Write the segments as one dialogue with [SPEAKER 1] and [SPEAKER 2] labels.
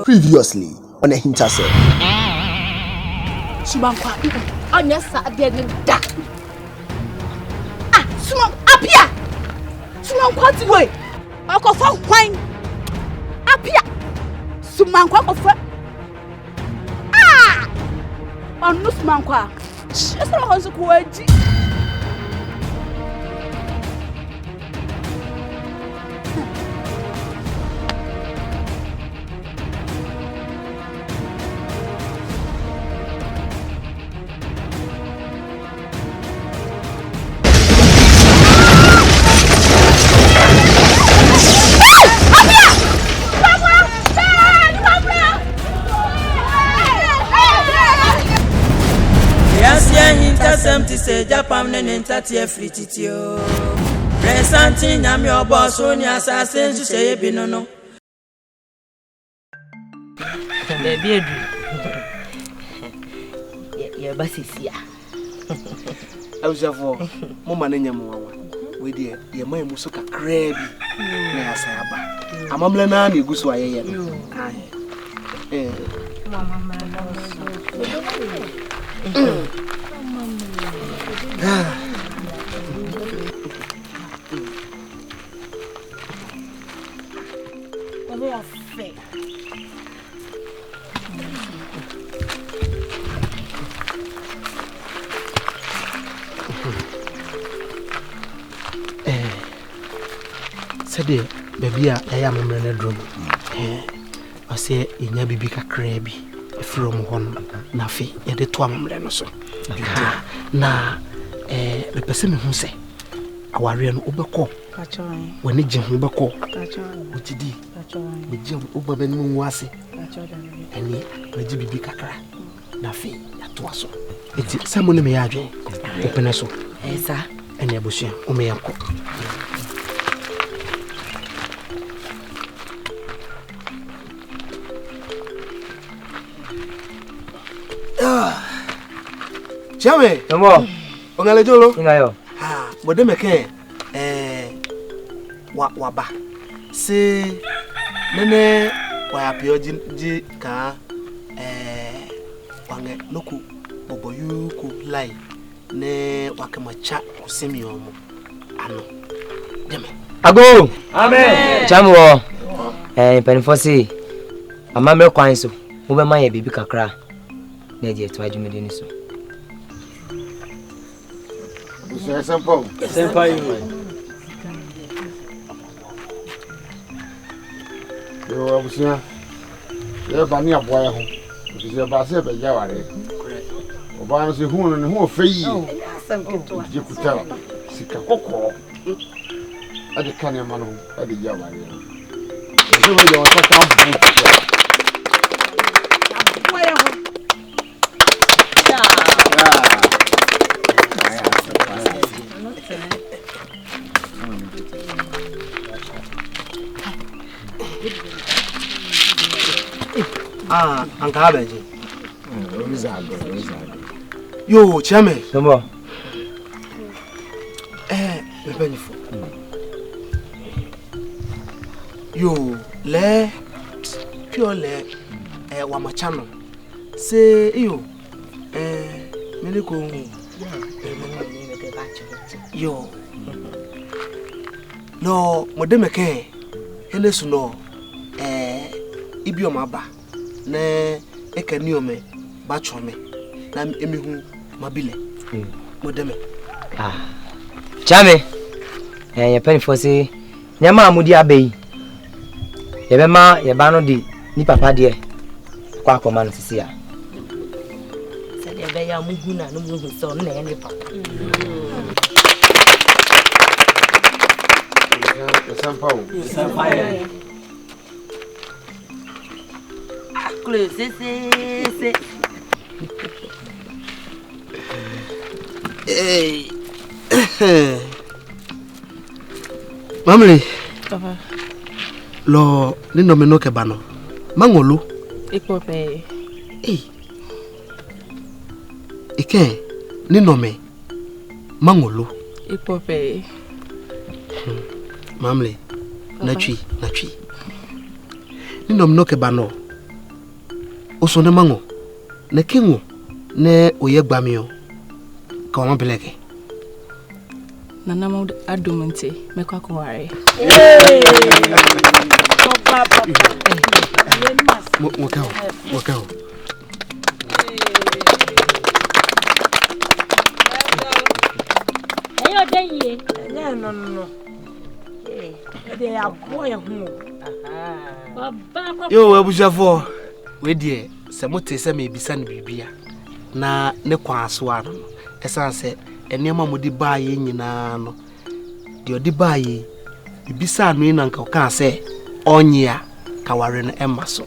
[SPEAKER 1] Previously on AHINTASEM.
[SPEAKER 2] Sumankwa, on your side, da. Ah, Sumam, up here. Sumankwa, way. I'll go for wine. Up here. Sumankwa, ah, on no Sumankwa. She's not going to go.
[SPEAKER 3] Japan and Tatia Frititio. Presenting I'm your boss on your assassin to say Binono.
[SPEAKER 4] Baby, your bus is here.
[SPEAKER 5] I was a for Mamma Nemo with dear, your my Musuka crabby. I'm a Mlanani Gusway.
[SPEAKER 6] Said baby, I am a man drum. I say, in your baby crabby from one, Nafi, and the Twam Lenoso. Na, the person who say, our real Ubako, when it jam Ubako, what did he? The jam Uberman was it, and the baby cacra, Nafi, that was so. It's someone may have open us up, and a bush, Umeako.
[SPEAKER 5] Chame,
[SPEAKER 4] no more.
[SPEAKER 5] Ongalejolo.
[SPEAKER 4] Ingayo.
[SPEAKER 5] Ah, bode meke waba. Se nene wa apio ji ka wange loku boboyu ku lai ne wakamacha kusemi omo. Ano. Deme.
[SPEAKER 4] Ago.
[SPEAKER 3] Amen.
[SPEAKER 4] Chamwo. Penfosi. Amame kwan so. Mo be ma ye bibi kakra. Na je to adwumede ni so.
[SPEAKER 7] Simple. Yo, abusia. Ye bani aboya ho. Bisi ba se be ya ware. Oba no se hu no ne hu feyi.
[SPEAKER 2] Asam keto.
[SPEAKER 7] Je kuta. Sika kokko. Ade kane ma no, ade ya ware. Se we yo ta ta bu.
[SPEAKER 5] Ah, anka abeji. Yo, chame.
[SPEAKER 4] Somo.
[SPEAKER 5] Me benefo. Yo, le pure le wa machano. Se yo me ko yo. No, modemeke. Ene su no ibi o maba. Ne ekaniome ba chome na emihu mabile modeme
[SPEAKER 4] chame ye penfo se nyama amudi abai ye be ma ye ba no di ni papa de kwa akoma no sisi a
[SPEAKER 3] se de be ya muhu na no muhu so na ye ne papa Close se
[SPEAKER 5] Hey. Mamle.
[SPEAKER 8] Papa.
[SPEAKER 5] Lo ni no me no ke bano. Mangolu.
[SPEAKER 8] Ipope.
[SPEAKER 5] Eh. Ike ni no me. Mangolu.
[SPEAKER 8] Ipope.
[SPEAKER 5] Mamle. Nachi. Ni no me no ke bano. Oso ne mango. Ne kingo. Ne oye gbamio. Ka won beleke.
[SPEAKER 8] Nana mo adumente mekwa ko ware.
[SPEAKER 2] Papa.
[SPEAKER 5] Wakao.
[SPEAKER 2] Ayo denye. No. They are boy hu. Baba.
[SPEAKER 5] Yo abujafo. We die se mote se me bisa no bibia. Na ne kwaso ano. Esan se enema modi baaye nyina no. De odi baaye bibisa no ina nka ka se onyia ka ware no emma so.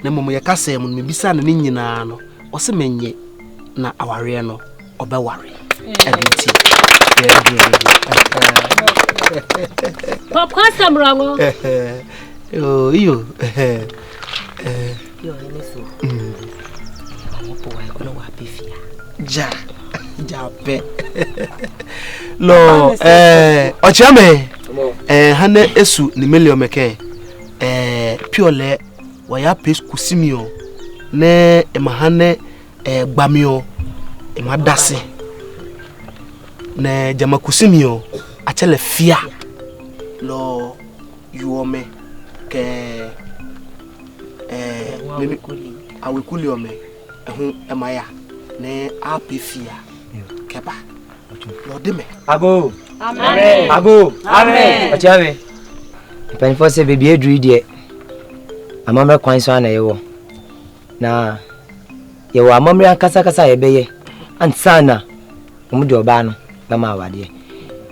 [SPEAKER 5] Na momo ye ka se mo bibisa no nyina no. O se menye na aware no obeware. Ebiti.
[SPEAKER 2] Papa samrango.
[SPEAKER 5] Yo.
[SPEAKER 3] yo ne so mo po wa ko no wa pefia
[SPEAKER 5] Jape. Lo ochiame hane esu ni melio meke piole waya pes kusimio ne emahane gbamio emadase ne jama kusimio achele fia lo yuome ke awekuli ome ehu emaya ne apefia keba lodeme
[SPEAKER 4] ago amen achame penfo se baby edru die amamre kwan so na yewo na yewo amamre akasa ye beye ansana omudi oba no ba ma wade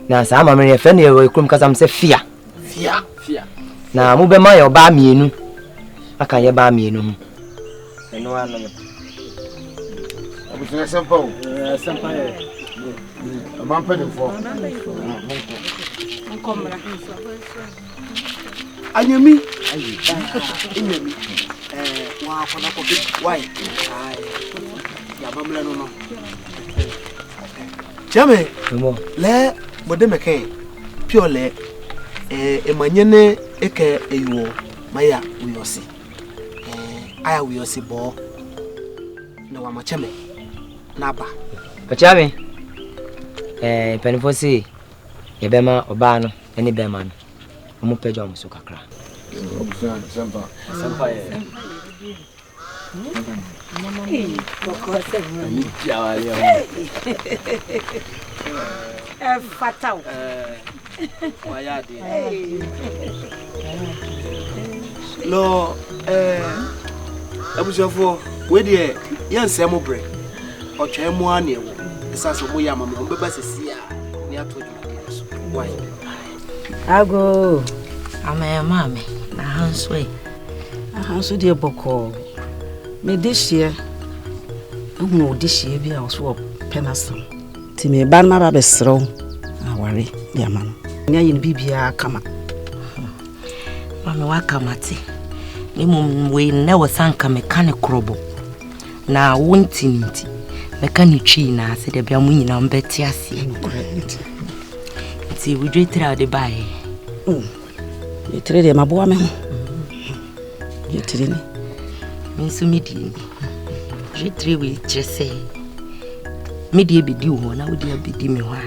[SPEAKER 4] na sa amamre ye fe na yewo ekrum kasa mse fia na mu be ma ye oba mienu aka ye ba mienu hu eno ano
[SPEAKER 7] Abusia sample.
[SPEAKER 6] Sampai.
[SPEAKER 7] Amampenfo.
[SPEAKER 5] anyami wa kona ko big why ya bamle no jame le modeme ke piole emanyene eke eyo maya uyosi aya uyosi bo na wa macheme naba
[SPEAKER 4] achame penfo se ye bema oba no eni bema no omo pejo omo so kakra
[SPEAKER 7] Sampai.
[SPEAKER 2] Fatal.
[SPEAKER 5] Lo abusafo we de yanse mo bre otwe mo ane wo esase mo ya mama mo beba sesi a ne ato dwuma so why
[SPEAKER 3] ago mame na hanso de boko me dishie ehunu dishie bi a so penasam ti me ban ma ba besro aware de amano nya yin bibia kama mame wa kamate ni mum we ne wasanka mekane krobo na wontinti mekane twi na se de bia mu nyina mbeti ase ti we dretra de bae yetre de maboa me ho yetre ni minsu midi jetre we trese midi bedi ho na wodi abedi me ho a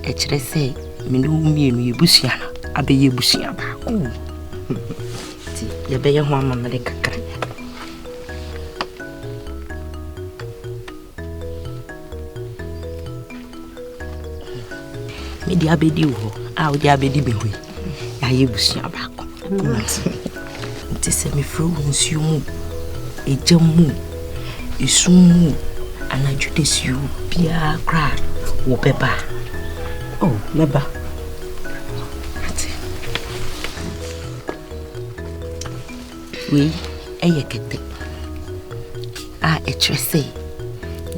[SPEAKER 3] e kire se me no mienu yebusua na abeye busua ba ko ti yebeye ho amamre kakra Mede abedi wo a wo de abedi behu ya yebusua baako nti se me fro nsuo mu ejamu isumu anajudesiu bia kra wo beba oh beba we eyekete a etrese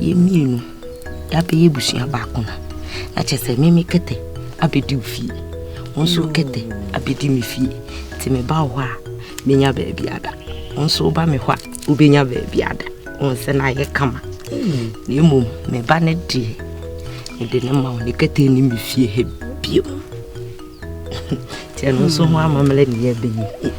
[SPEAKER 3] yemienu ya be yebusua baako na achese mimi kete abedi ufie onso kete abedi mi fie ti me ba ho a menya baabi ada onso ba me ho a ubenya baabi ada onse na ye kama ni mum me ba ne de ede ne ma ne kete ni mi fie he bio ti onso ho amamle ni ye be yi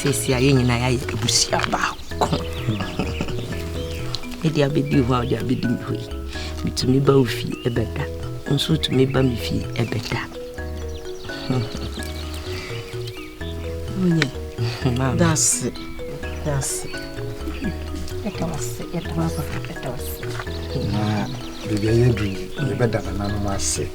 [SPEAKER 3] sesi aye nyina ya ebusia baako edi abedi ho aja abedi mi hoi mitumi ba ofi ebeda nso tumi ba mi fi ebeda munye that's etawase na bibi ayedu ebeda na no ase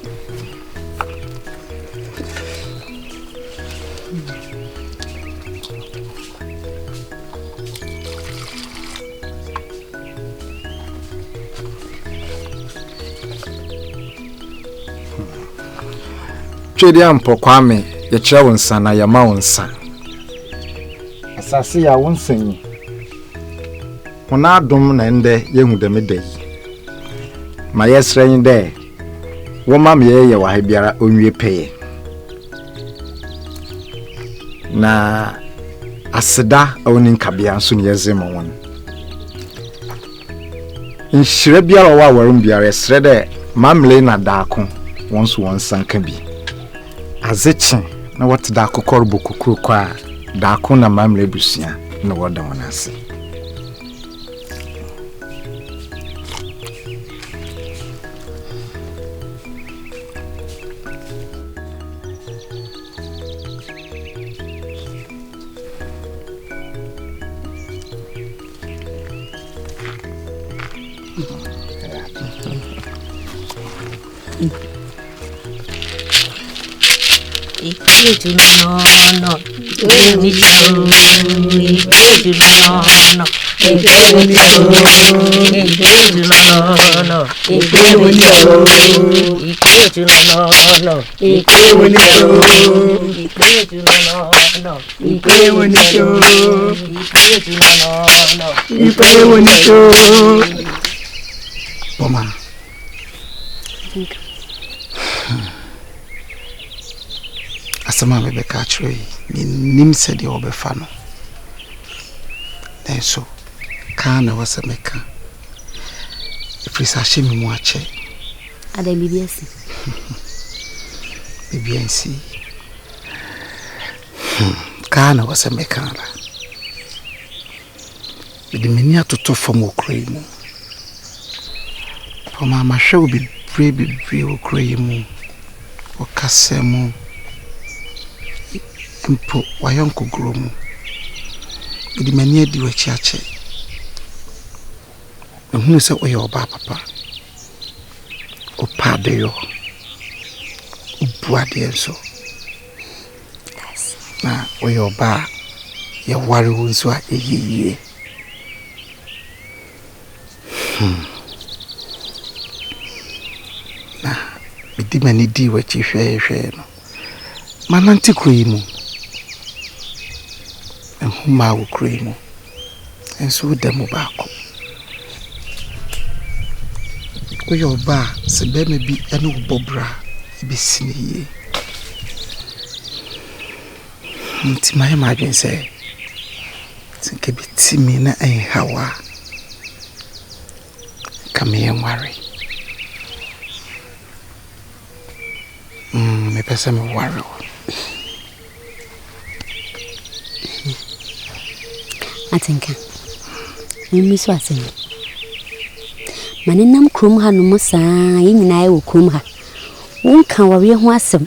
[SPEAKER 9] twedi ampo kwame ye kire wonsa na ya ma wonsa asase ya wonsanyi wona adom na ende yehu de medai ma yesrenyi de wo mam ye wa ha biara onwie peye na aseda onin kabia nso ne yezema won nhyire biara wa warum biara esre de mamle na daako wonso wonsanka bi azechi na what da kokor bokukuru kwa da ko na mamle busia na woda wonase
[SPEAKER 3] Ikeju no ni chao ikeju no ikeju ni chao ikeju no ikeju ni chao ikeju no ikeju ni chao ikeju no ikeju ni chao ikeju ni chao
[SPEAKER 6] Mama asama bebe ka chwe ni nimse di obefa no so kana wasemeka ifrisa shimi mu ache
[SPEAKER 2] ada bibiasi
[SPEAKER 6] bibiasi kana wasemeka la bidimeni atoto fom okrai mu Oma masho bi brave okrai mu okasemu mpo wayonko gromu idi mani adi wachi ache ehunu se oye oba papa opade yo obuade enso na oye oba ye wari wonso a eyiye na idi mani di wachi hwe no mananti kuimu huma wo kremo enso demo baako oyo ba se be me bi ene bobra bi siniye nti mai ma dwen se tinke bi timi na en hawa kame enware me pesa me ware
[SPEAKER 2] atenka mimi so asem manenam krom ha no musa yinyina e wo krom ha wonka wore ho asem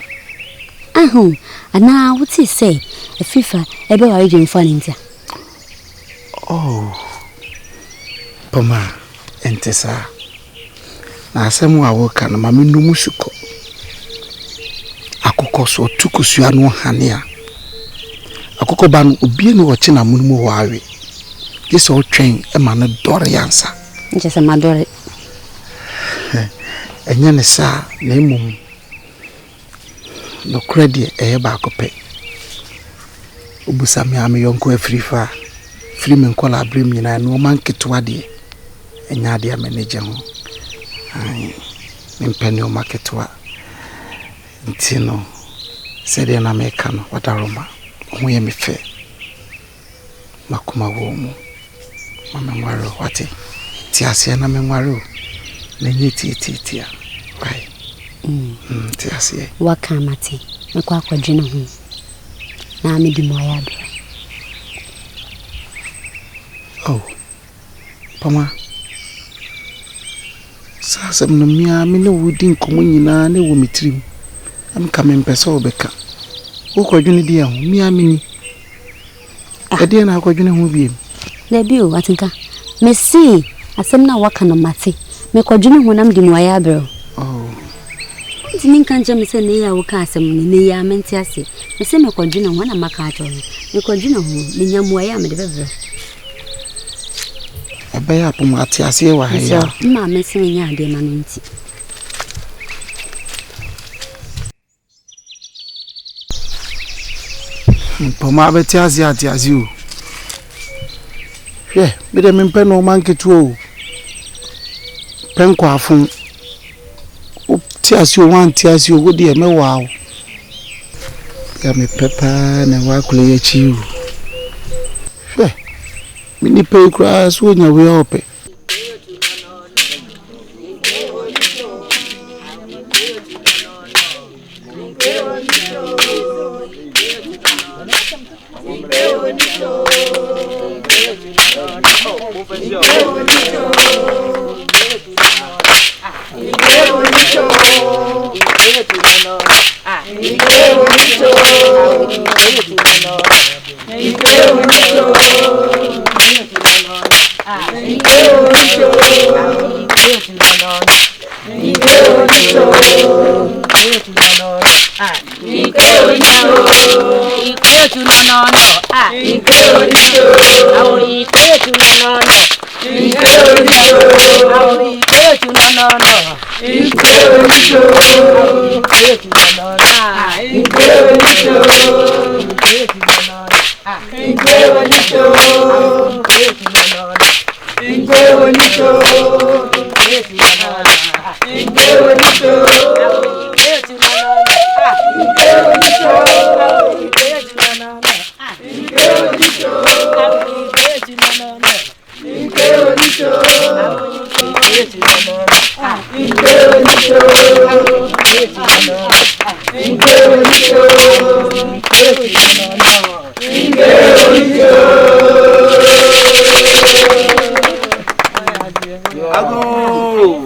[SPEAKER 10] Ahun, ana what is say? A FIFA, ebe wa region fanintia.
[SPEAKER 6] Oh. Pama, entesa. Na asemu awoka na mami no musuko. Akoko so tukusu anu hania. Akoko ba no obie no wo na munmu wawe. Yes o train e ma no dore yansa.
[SPEAKER 10] Nje se madore.
[SPEAKER 6] Enya ne sa na emum. No credit e ba akope. Obusami ame yonko afrifa. Free men call abrim nyina no man ketwa de. Enya de manager ho. Ai. Mpeni o marketwa. Ntino. Sede na meka no wadaroma. Ho ye me fe. Makuma wo mu. Mama nwaro wate. Ti ase na me nwaro. Na nyiti a. Why? Ti ase.
[SPEAKER 10] Waka mate. Mekwa akwadwena ho. Na me di moya do.
[SPEAKER 6] Oh. Pama. Sasa mno mia me no wudi nkomo nyina na wo mitrim. Am ka me mpesa obeka. Wo kwadwene di ho mia mini. Ade na akwadwene ho biem.
[SPEAKER 10] Na bi o atinka. Me si asem na waka no mate. Me kwadwene ho nam di moya bro.
[SPEAKER 6] Oh.
[SPEAKER 10] Ntini nka me se ne ya wo ka asem ne ya menti ase. Me se me kwadwene ho na maka ato. Me kwadwene ho me nyamoya me de bebro.
[SPEAKER 6] Abaya pom ati ase wa ha ya.
[SPEAKER 10] Ma me se nya ade ma no nti.
[SPEAKER 6] Poma beti ase ati ase o. Hwe, me de me mpe no man ketu o. Penko afun. O ti ase o wan ti ase o go de me wa o. Ya me pepa na wa kule ye chi o. Hwe. Mini pe kura so nya we ope.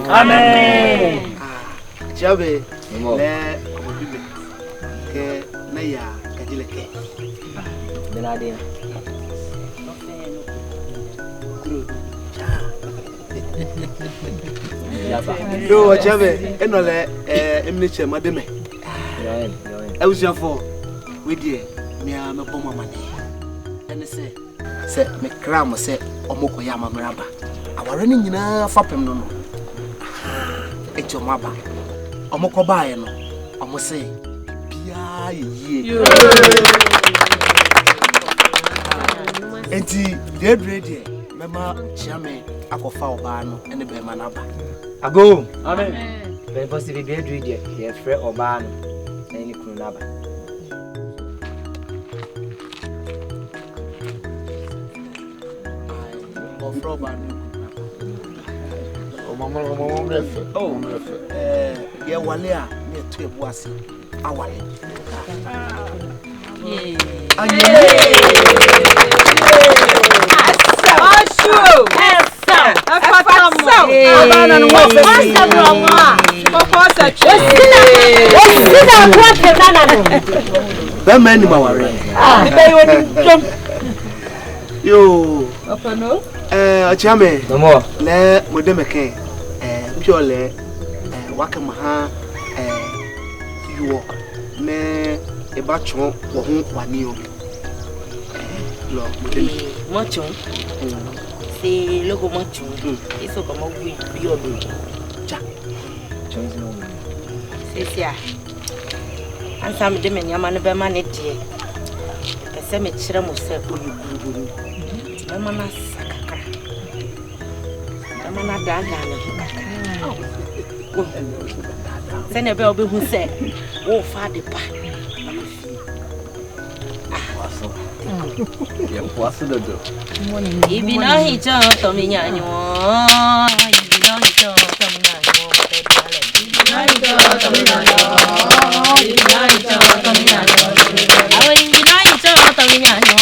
[SPEAKER 5] Amen. Chabe le obibe ke na ya kadile ke.
[SPEAKER 4] Benade.
[SPEAKER 5] Yo chabe enole emni chema de me. Ewusiafo we die me a me bom amane. Ene se me kram se omoko ya mamraba. Aware ni nyina fapem no no. Echomaba. Omoko baaye no. Omo se bia yie. Enti dead ready. Mema chiame akofa oba no ene be manaba.
[SPEAKER 4] Ago. Amen. Very possibly be ready there. Ye frɛ oba no. Any kunu naba.
[SPEAKER 5] Ofro oba no.
[SPEAKER 7] Mama refe.
[SPEAKER 5] Oh, ye wale a me to ebu ase. Awale. That man in my worry. Yo,
[SPEAKER 8] Opano?
[SPEAKER 5] Chame,
[SPEAKER 4] No more.
[SPEAKER 5] le Modemeke, purely, Wakamaha, you ne a batch of 1 year.
[SPEAKER 3] Mocho. C'est logo mocho. Il faut comme oui, bio. C'est ça. Ensemble de mes amants be maneti. Que c'est me tire mo se ko yu. Mama na sakaka. Mama na daga na. C'est ne be obi hu se. Wo fa de pa.
[SPEAKER 11] Yeah, what's the do?
[SPEAKER 3] Ibi na hicho to minyanyo. Ibi na hicho to minyanyo. Ibi na hicho to minyanyo. Ibi na hicho to minyanyo. Awo ibi na hicho to minyanyo.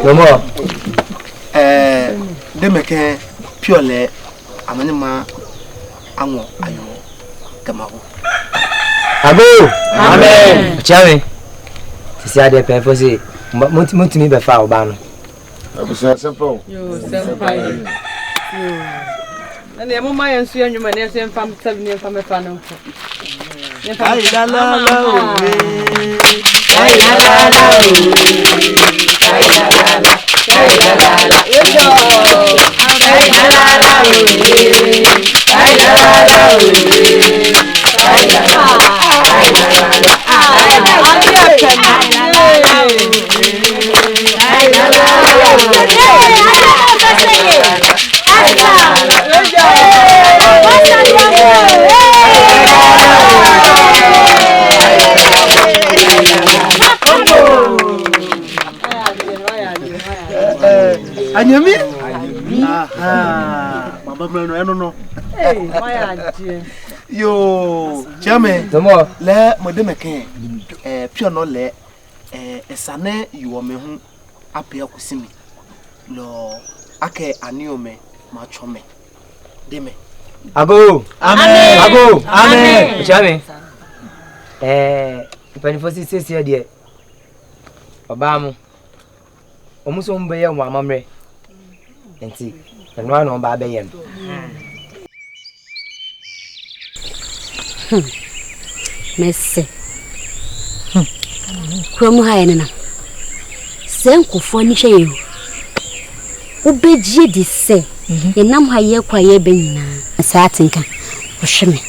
[SPEAKER 5] No more. They make purely Amanima Amo Ayo Kamahu.
[SPEAKER 4] Abu! Amen! Chame! See how they pay for say, Monty me by far, Bano.
[SPEAKER 7] Simple.
[SPEAKER 8] Yo, senpai. And the moment I see you, my name is from 7 years from a fan.
[SPEAKER 5] Anyami? Aha, Mama Breno, I don't know.
[SPEAKER 8] Hey, my auntie.
[SPEAKER 5] Yo, Chame,
[SPEAKER 4] No more.
[SPEAKER 5] le Modemeke, pure no le, Sane, you are me appear kusimi. Lo, ake aniome, machome. Deme.
[SPEAKER 4] Abu!
[SPEAKER 3] Amen.
[SPEAKER 4] Abu!
[SPEAKER 3] Amen.
[SPEAKER 4] Chame! Penny says here, dear. Obama. Almost on by your mamma. And see, and run on by Bayan.
[SPEAKER 10] Messi. From Hyena. Senko for Niche. Obey Jedi say, and now I hear quiet being a satinka. Shimmy.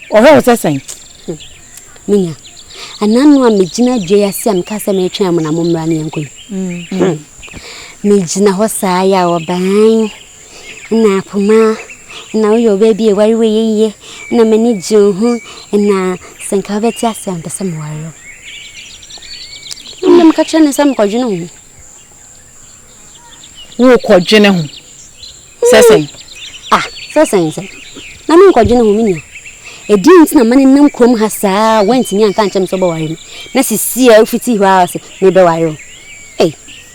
[SPEAKER 3] Or what was that saying?
[SPEAKER 10] Mina. And none one Mijina J.S.M. Casamay Chairman among Rani and Queen. Mijina Hosaya or Bang. Na Puma. Now your baby a very way, and a many Jew and na Sankavetia and the Samuel. I'm catching some cordino.
[SPEAKER 3] Who called Jenna? Sassing.
[SPEAKER 10] Ah, Sassing. Namin cordino. A didn't no money no come has went in young country so boring. Nessie see a fitty house, maybe wire. Eh,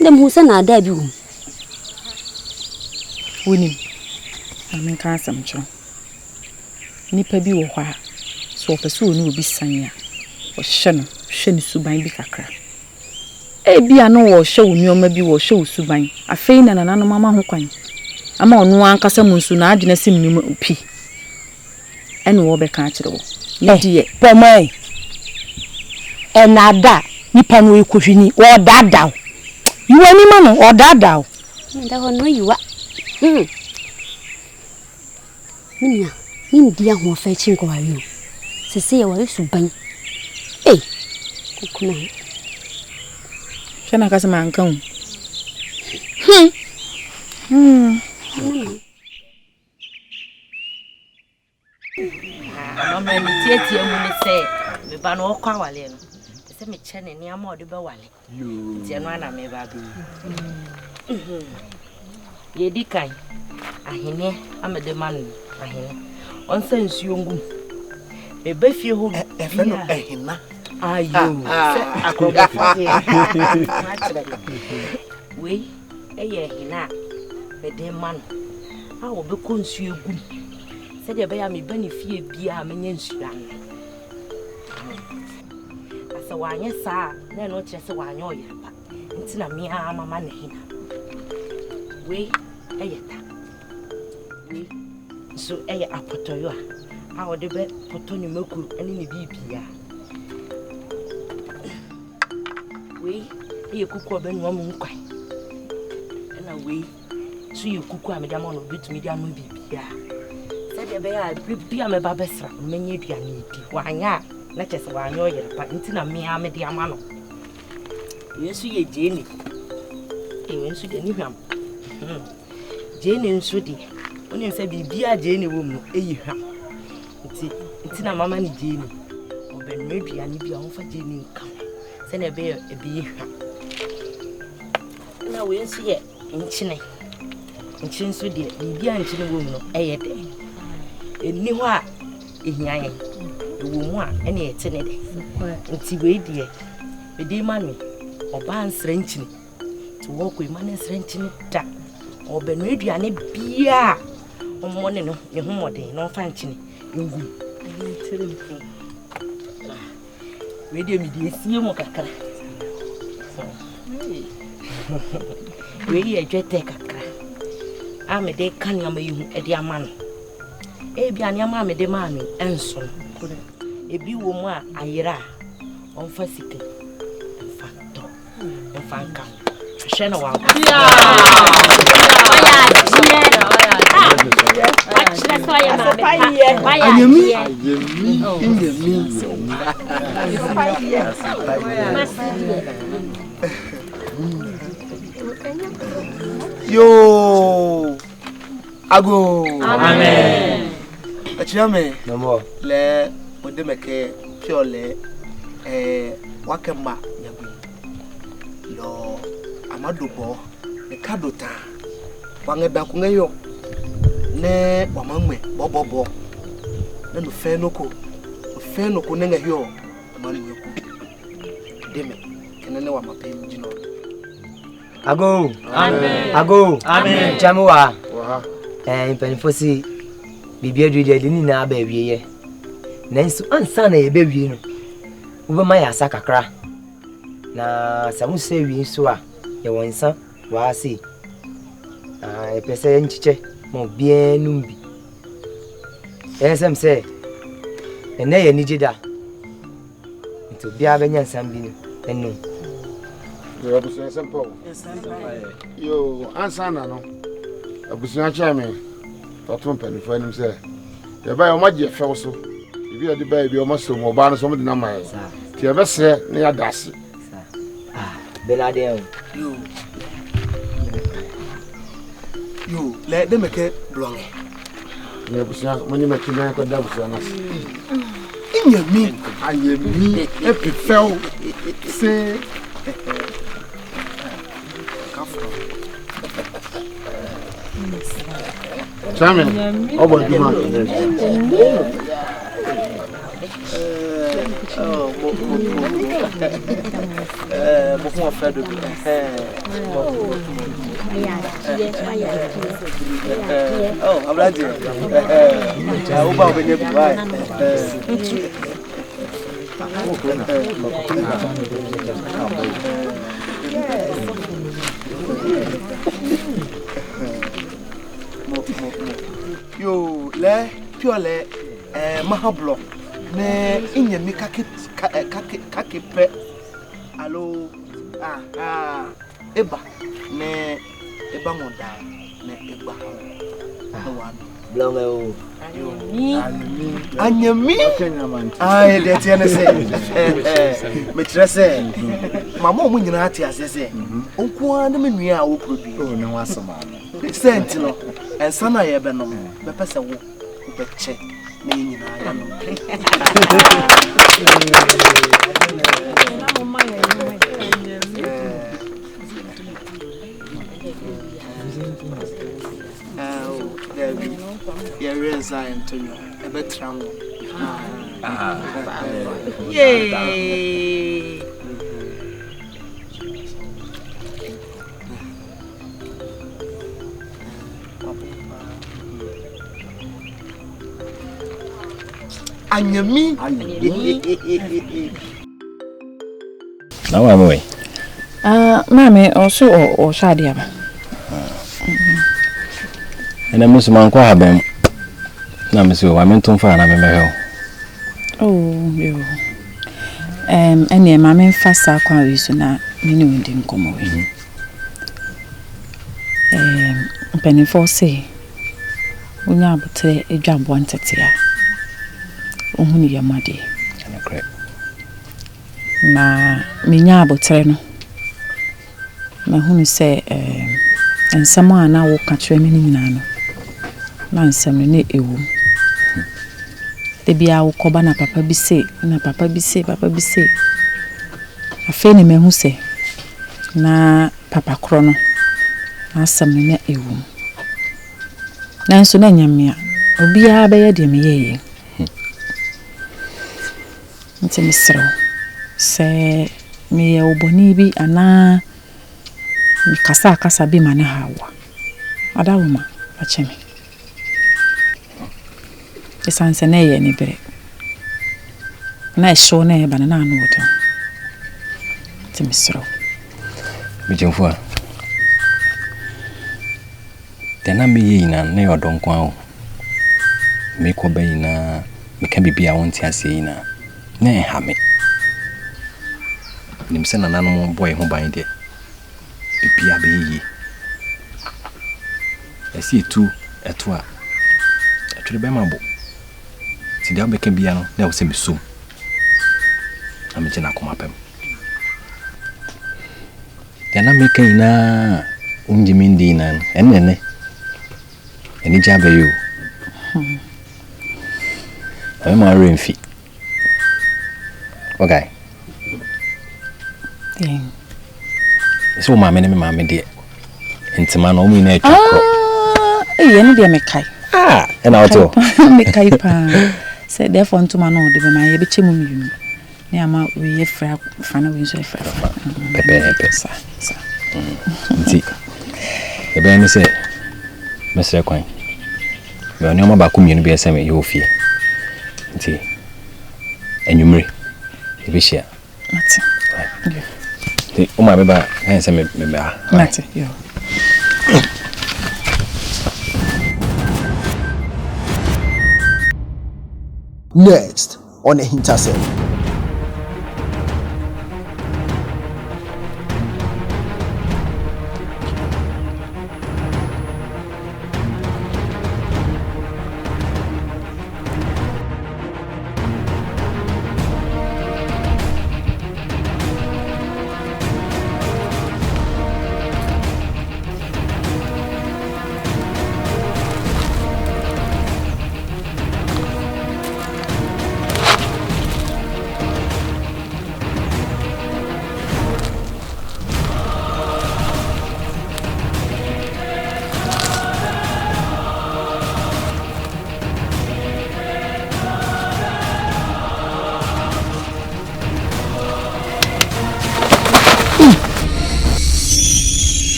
[SPEAKER 10] them who send our debut.
[SPEAKER 8] Winning. I'm in Cassam. Nipper be wha so pursue will be sanya. Or Shannon, Shen Subain be cacra. Eh, be a no or show me or maybe or show Subain. A fain and an animal who coin. ama ono ankasa mu nsu na adwene sim nim pi ene wo be ka kire wo ye
[SPEAKER 3] pemai enada nipa no ekohwini wo dadaw yiwani ma no o dadaw
[SPEAKER 10] nda ho no yiwa minya india ho fa chi nko wayo sese ye wa suban kokuna
[SPEAKER 8] shana kasa man kan
[SPEAKER 3] mama ni tietie mu ni se me ba no kwa wale no se me che ne niam o de be wale tie no ana me ba bi ye di kan ahene amede man ahene on san nsuo ngum me ba fie ho
[SPEAKER 5] efe no ehina
[SPEAKER 3] ayo se akroba fie we eye hina me de man a wo be ko nsuo ngum se de be ya me ba ni fie bia menye nsuo an asa wanye sa na no kire se wanye oyerpa nti na me a mama na hina we eye ta we so eye apotoyo a wo de be poto ni maku ani ni bibia we eye kuku obe nu amu nkwan na we so ye kuku ameda ma no betumi dia no bibia se de be ya bibia me ba besra menye duane di wanya na chese wanya oyerpa nti na me a me dia ma no yesu ye jeni yesu de ni hwam jeni nso di oni se bibia jeni wo mu eyi hwam nti na mama ni jeni obenwe duane bia ho fa jeni nka se na be ebi hwam na we nso ye nchine so de bibia nchine wo mu no eye de eni ho a ehian wo mu a ene ete ne de nti we die be di manu oba nsra nchine ti wo ko ima ne nsra nchine da obenu aduane bia ommo ne no ne ho moden no fa nchine ngum we die mi die sie mo kakra we ye jete kakra ame de kan ya mayu e de ama no e bia ne ama me de ma me enso ebi wo mu a ayira on fa sike fa to fa nka hwe na wa
[SPEAKER 5] yo ago
[SPEAKER 4] amen
[SPEAKER 5] achiame
[SPEAKER 4] no more
[SPEAKER 5] le odemeke piole wakemba nyabi lo amadobo ne kadota wangeba kungeyo ne wamamwe bobobo ne no fe noko ne ngehyo manu yeku deme kenene wa mapem jino
[SPEAKER 4] ago
[SPEAKER 5] amen
[SPEAKER 4] ago
[SPEAKER 5] amen
[SPEAKER 4] jamuwa impenfosi bibia dwede de ni na ba wieye nanso ansa na ye ba wie no wo ba ma ya asa kakra na samu se wi so a ye wonsa wa si epese nchiche mo bien numbi esem se ene ye ni jida nto bia ba nyansa bi ni enu
[SPEAKER 7] yo abusia sempo yo ansa na no abusia chame totum penifo anim se ye ba yo magye few so ibi ade ba ibi o maso mo ba no so mo de na mai ti e be se ne ya dase
[SPEAKER 4] benade
[SPEAKER 5] yo le de meke blong
[SPEAKER 7] ne abusia mo ni meki na ko da abusia na
[SPEAKER 5] inyami
[SPEAKER 7] ayemi epifew se Chame, obo duma.
[SPEAKER 5] Beaucoup en fait de oh, abladi. O ba obenye bi why?
[SPEAKER 6] Yo, le pure mahablo. Ne inye mi kake pe. Allo eba ne eba monda ne eba. No one.
[SPEAKER 4] Blongo.
[SPEAKER 6] Anyami. Ai de tiene se. Me trese. Mama mu nyina ate asese. Onko an me nua a wo probi.
[SPEAKER 9] Oh, ne wasama.
[SPEAKER 6] Sent no. Ensa na ye be no. Be pese wo be che na nyina ya no. Yeah, real Antonio. A better yay! Anyami.
[SPEAKER 11] Now I'm away.
[SPEAKER 8] Mammy, also or Shadia.
[SPEAKER 11] And I miss my quabem. Now, Monsieur, I meant to find a member.
[SPEAKER 8] Oh, you. And near Mammy fast our quarries na many didn't come away. Penny for say, we now but a jump wanted here. Only your muddy. Na minya botreno na hunu se ensamo ana wo ka kire mini nyina no na nsam ne ewu de bia wo koba na papa bi se afa ni mehu se na papa kro no asam ne ewu na nso na nyamia obi a be ye de meyeye ntimisro se mi oboni bi ana mi kasa bi mane hawa adawuma achemi esanse na ye ni bere na show na e bana na anu wodo timisro
[SPEAKER 11] Bijinfua. Tena mi ye ina na yodon kwa mi ko be ina mi ka bibia wonti ase ina na ha me nim se nana no boy ho ban de bibia be yi esi etu eto a atwere be mabo ti da be ka bia no na wo se mesum amje na koma pem tena mi ka ina unjimindi ina enene eni jabe yo I'm a renfi. Okay.
[SPEAKER 8] Dang.
[SPEAKER 11] So my mammy dear. Into man only nature.
[SPEAKER 8] Yen de me kai.
[SPEAKER 11] And out
[SPEAKER 8] me kai pa. Said therefore to man no de my be chemu mi. Ne ama we ye fra fana we so fra.
[SPEAKER 11] Pepe sa. Nti. E be ni say Mr. Kwan. Me oni oma ba ku mi no be ese me yo fie. Nti. Enyumre. E be share.
[SPEAKER 8] Mate.
[SPEAKER 11] Nti o ma be ba kan se me ba.
[SPEAKER 8] Mate. Yo.
[SPEAKER 1] Next on AHINTASEM.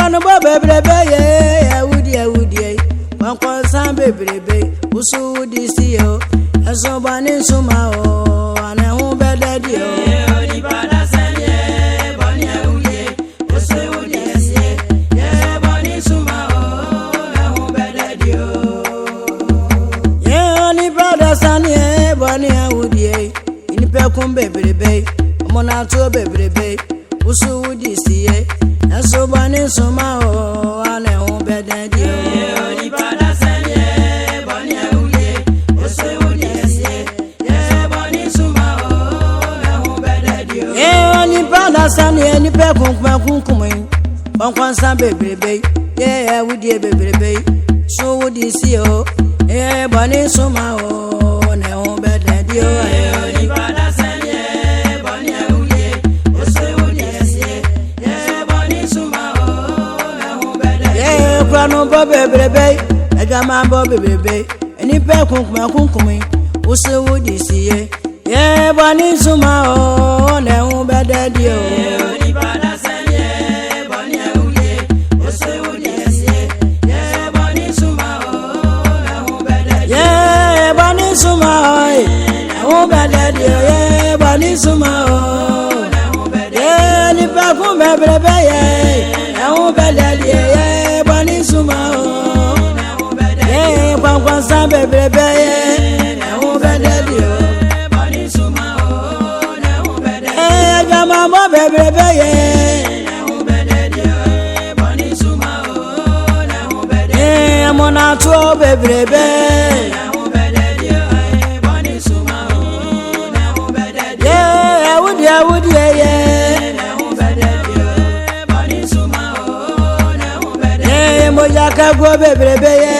[SPEAKER 12] kwano bo bebrebe ye awudi wan konsan bebrebe usu di si yo eso bani suma o ana hu bededi o ni bada sanye bani awudi usu di si ye bani suma o na hu bededi o ye ni bada sanye bani awudi ni pe kun bebrebe mo na to bebrebe usu di si ye eso bani suma o ana hu bededi o ni bada sanye bani awudi usu di si ye bani suma o na hu bededi o ye ni bada sanye ni pe kun kwansan bebrebe ye awudi bebrebe so di si o ye bani suma o na hu bededi o ni bada sanye bani awudi usu di si ye bani suma o na hu bededi ye kwano bo bebrebe egama bo bebrebe eni pe kun usu di si ye bani suma o na hu bededi o ni bada sanye bani awudi usu di si ye bani suma o na hu bededi ye bani suma o na hu bededi ye bani suma o na hu bededi ye ni pe kun bebrebe ye na hu bededi ye bani suma o na hu bededi ye kwansan bebrebe ye na hu bededi o bani suma o na hu bededi ye gama mo bebrebe ye na hu bededi o bani suma o na hu bededi ye mo na to bebrebe na hu bededi o bani suma o na hu bededi ye awudi ye na hu bededi o bani suma o na hu bededi ye mo yakagwo bebrebe ye